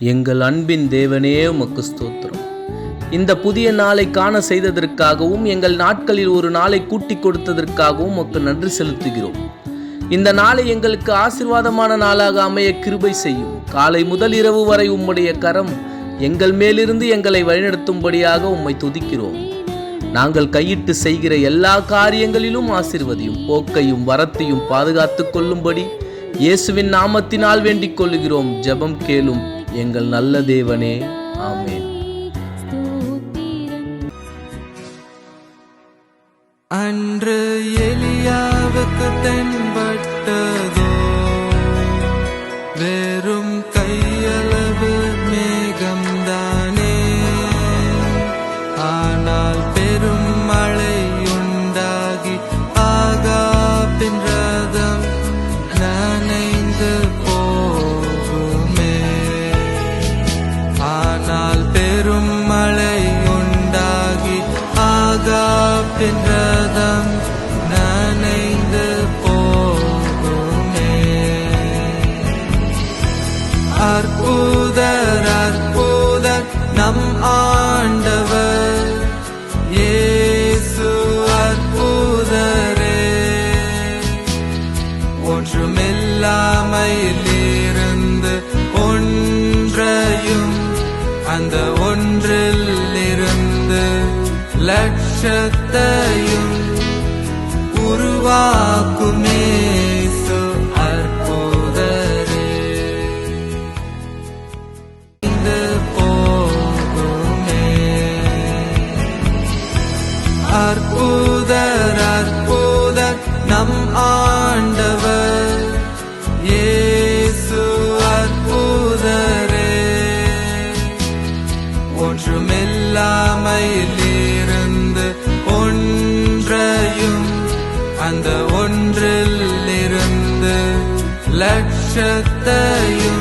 எங்கள் அன்பின் தேவனே உமக்கு ஸ்தோத்திரம். இந்த புதிய நாளை காண செய்ததற்காகவும் எங்கள் நாட்களில் ஒரு நாளை கூட்டி கொடுத்ததற்காகவும் உமக்கு நன்றி செலுத்துகிறோம். இந்த நாளை எங்களுக்கு ஆசீர்வாதமான நாளாக அமைய கிருபை செய்யும். காலை முதல் இரவு வரை உம்முடைய கரம் எங்கள் மேலிருந்து எங்களை வழிநடத்தும்படியாக உம்மை துதிக்கிறோம். நாங்கள் கையிட்டு செய்கிற எல்லா காரியங்களிலும் ஆசீர்வதியும், போக்கையும் வரத்தையும் பாதுகாத்து கொள்ளும்படி இயேசுவின் நாமத்தினால் வேண்டிக் கொள்ளுகிறோம். ஜெபம் கேளும் எங்கள் நல்ல தேவனே, ஆமென். அன்று எலியாவுக்கு தென்பட்டதோ வெறும் கையளவு மேகம்தானே, ஆனால் பெரும் மழை உண்டாகி ஆகாபின் ரதம் நனைந்து போகுமே. ஆனால் பெரும் மழை உண்டாகி ஆகாபின் ரதம் நனைந்து போகுமே. அற்புதர் அற்புதர் நம் ஆண்டவர் இயேசு அற்புதரே. ஒன்றுமில்லாமையிலிருந்து ஒன்றையும், அந்த ஒன்றிலிருந்து லட்சத்தையும் உருவாக்குமே. அற்புதரே இந்த போகுமே. அற்புதர் அற்புதர் நம் ஆண்டவர் இயேசு அற்புதரே. ஒன்றுமில்லாமையிலிருந்து ஒன்றையும், அந்த ஒன்றிலிருந்து லட்சத்தையும்